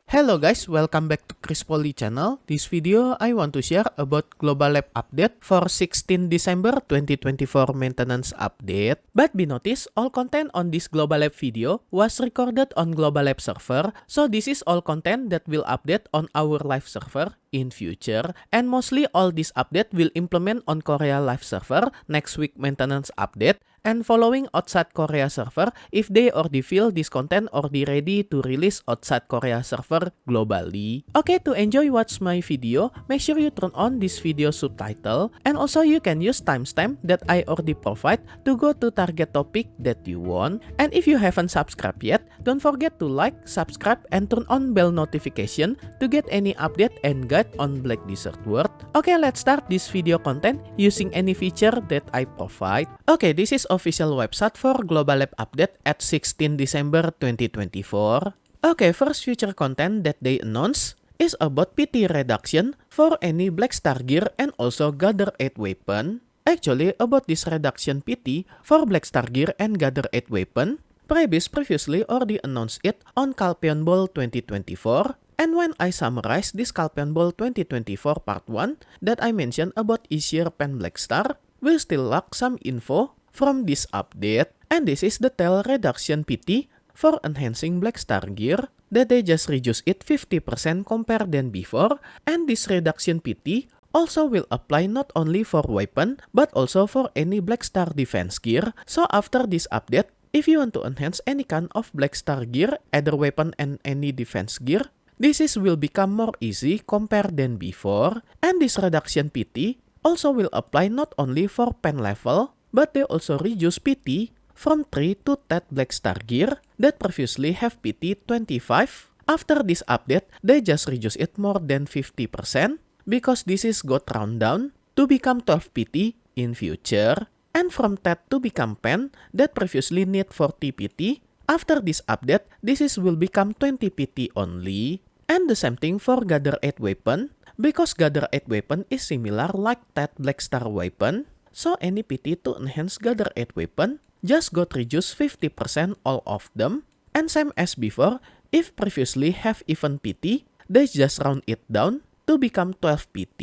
Hello guys, welcome back to KingBroLy channel. This video I want to share about Global Lab update for 16 December 2024 maintenance update. But be noticed, all content on this Global Lab video was recorded on Global Lab server, so this is all content that will update on our live server in future, and mostly all this update will implement on Korea live server next week maintenance update, and following outside Korea server if they already feel this content already ready to release outside Korea server globally. Okay, to enjoy watch my video, make sure you turn on this video subtitle, and also you can use timestamp that I already provide to go to target topic that you want. And if you haven't subscribed yet, don't forget to like, subscribe, and turn on bell notification to get any update and guide on Black Desert World. Okay, let's start this video content using any feature that I provide. Okay, this is official website for Global Lab update at 16 December 2024. Okay, first feature content that they announce is about PT reduction for any Blackstar gear and also Godr-ayed weapon. Actually, about this reduction PT for Blackstar gear and Godr-ayed weapon, previously already announced it on Calpion Ball 2024. And when I summarize this Calpion Ball 2024 part 1 that I mentioned about easier pen Blackstar, we still lack some info from this update, and this is the tail reduction PT for enhancing Blackstar gear that they just reduce it 50% compared than before, and this reduction PT also will apply not only for weapon but also for any Blackstar defense gear. So after this update, if you want to enhance any kind of Blackstar gear, either weapon and any defense gear, this will become more easy compared than before, and this reduction PT also will apply not only for pen level, but they also reduce PT from 3 to 10 Blackstar gear that previously have PT 25. After this update, they just reduce it more than 50% because this is got round down to become 12 PT in future. And from 10 to become pen that previously need 40 PT, after this update, this will become 20 PT only. And the same thing for Godr-ayed weapon, because Godr-ayed weapon is similar like that Blackstar weapon. So any PT to enhance Godr-ayed weapon just got reduced 50% all of them. And same as before, if previously have even PT, they just round it down to become 12 PT.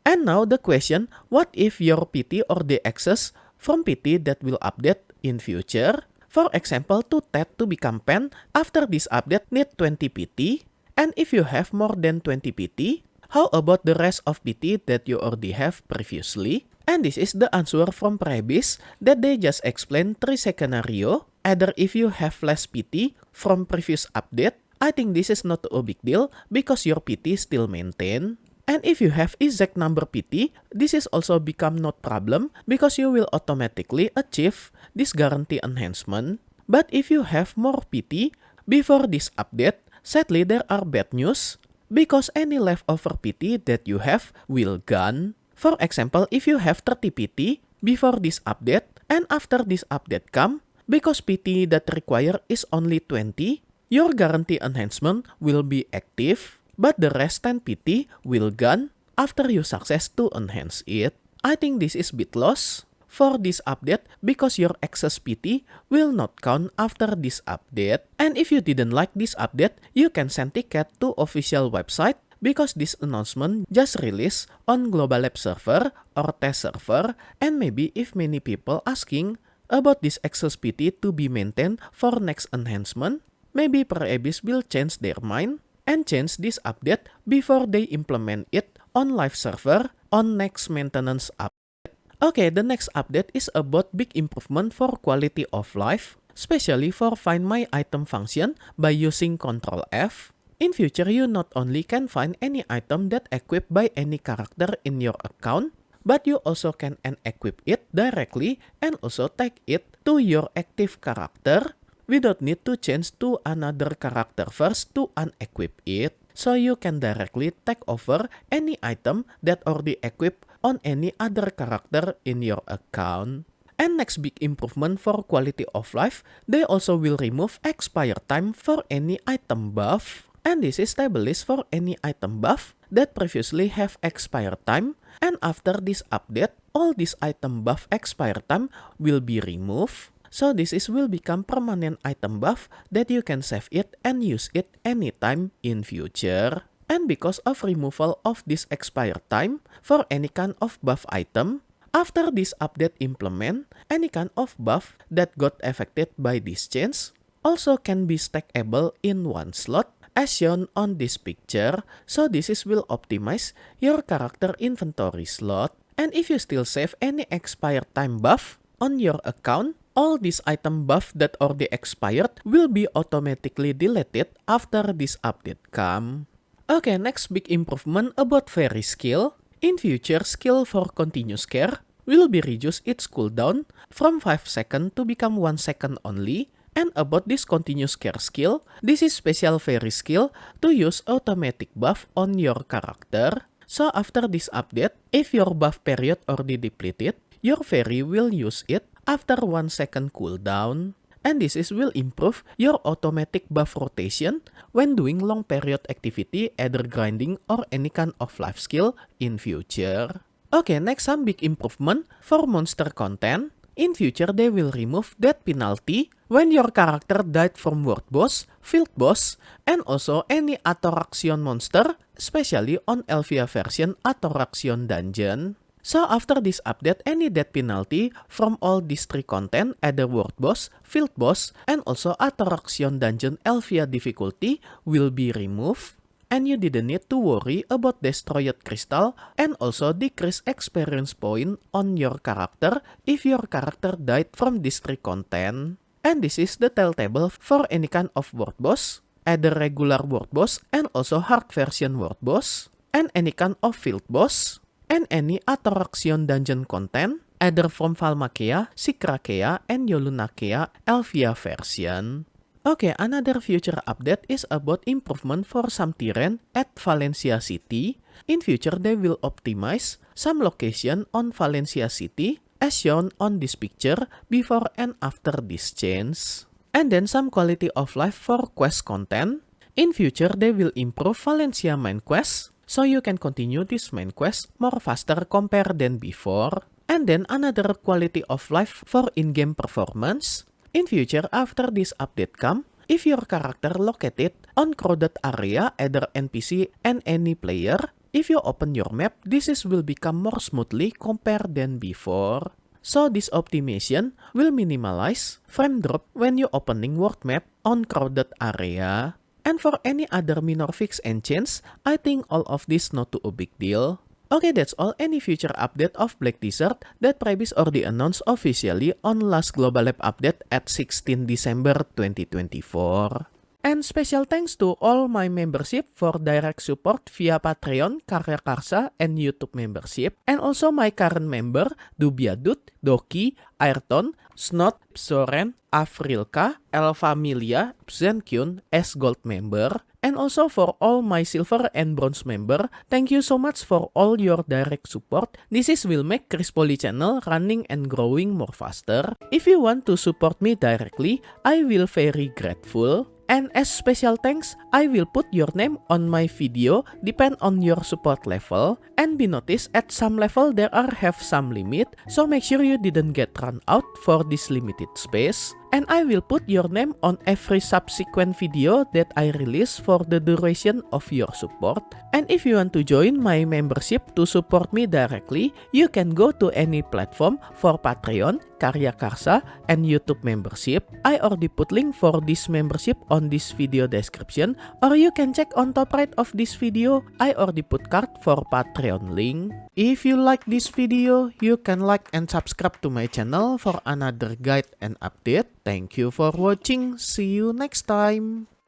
And now the question, what if your PT or the access from PT that will update in future? For example, to TED to become pen after this update need 20 PT. And if you have more than 20 PT, how about the rest of PT that you already have previously? And this is the answer from previous that they just explained 3 scenario. Either if you have less PT from previous update, I think this is not a big deal because your PT still maintain. And if you have exact number PT, this is also become not problem because you will automatically achieve this guarantee enhancement. But if you have more PT before this update, sadly there are bad news because any leftover PT that you have will gone. For example, if you have 30 PT before this update and after this update come, because PT that require is only 20, your guarantee enhancement will be active, but the rest 10 PT will gone after you success to enhance it. I think this is bit loss for this update because your excess PT will not count after this update. And if you didn't like this update, you can send ticket to official website because this announcement just released on Global Lab server or test server, and maybe if many people asking about this excess PT to be maintained for next enhancement, maybe Abyss will change their mind and change this update before they implement it on live server on next maintenance update. Okay, the next update is about big improvement for quality of life, especially for find my item function by using Ctrl F. In future, you not only can find any item that equipped by any character in your account, but you also can unequip it directly and also tag it to your active character without need to change to another character first to unequip it. So you can directly take over any item that already equipped on any other character in your account. And next big improvement for quality of life, they also will remove expire time for any item buff. And this is established for any item buff that previously have expire time, and after this update, all this item buff expire time will be removed. So this will become permanent item buff that you can save it and use it anytime in future. And because of removal of this expired time for any kind of buff item, after this update implement, any kind of buff that got affected by this change also can be stackable in one slot as shown on this picture. So this will optimize your character inventory slot. And if you still save any expired time buff on your account, all these item buff that already expired will be automatically deleted after this update come. Okay, next big improvement about fairy skill. In future, skill for continuous care will be reduced its cooldown from 5 seconds to become 1 second only. And about this continuous care skill, this is special fairy skill to use automatic buff on your character. So after this update, if your buff period already depleted, your fairy will use it after 1 second cooldown. And this will improve your automatic buff rotation when doing long period activity, either grinding or any kind of life skill in future. Okay, next some big improvement for monster content. In future, they will remove that penalty when your character died from world boss, field boss, and also any Attraction monster, especially on Elvia version Attraction dungeon. So after this update, any death penalty from all these 3 content, either world boss, field boss, and also Attraction dungeon Elvia difficulty will be removed. And you didn't need to worry about destroyed crystal and also decrease experience point on your character if your character died from this 3 content. And this is the telltale for any kind of world boss, either regular world boss and also hard version world boss, and any kind of field boss, and any Attraction dungeon content, either from Valmakea, Sikrakea, and Yolunakea Elvia version. Okay, another future update is about improvement for some terrain at Valencia City. In future, they will optimize some location on Valencia City as shown on this picture before and after this change. And then some quality of life for quest content. In future, they will improve Valencia main quest, so you can continue this main quest more faster compared than before. And then another quality of life for in-game performance. In future, after this update come, if your character located on crowded area, either NPC and any player, if you open your map, this will become more smoothly compared than before. So this optimization will minimize frame drop when you opening world map on crowded area. And for any other minor fix and change, I think all of this not too a big deal. Okay, that's all any future update of Black Desert that previous already announced officially on last Global Lab update at 16 December 2024. And special thanks to all my membership for direct support via Patreon, Karya Karsa, and YouTube membership. And also my current member, DubyaDude, Doki, Aeyrton, Snoods, Xoren, Avrilka, Familia, Xenqn as gold member. And also for all my silver and bronze member, thank you so much for all your direct support. This will make KingBroLy channel running and growing more faster. If you want to support me directly, I will very grateful. And as special thanks, I will put your name on my video depend on your support level. And be noticed at some level there are have some limit, so make sure you didn't get run out for this limited space. And I will put your name on every subsequent video that I release for the duration of your support. And if you want to join my membership to support me directly, you can go to any platform for Patreon, Karya Karsa, and YouTube membership. I already put link for this membership on this video description, or you can check on top right of this video. I already put card for Patreon link. If you like this video, you can like and subscribe to my channel for another guide and update. Thank you for watching. See you next time.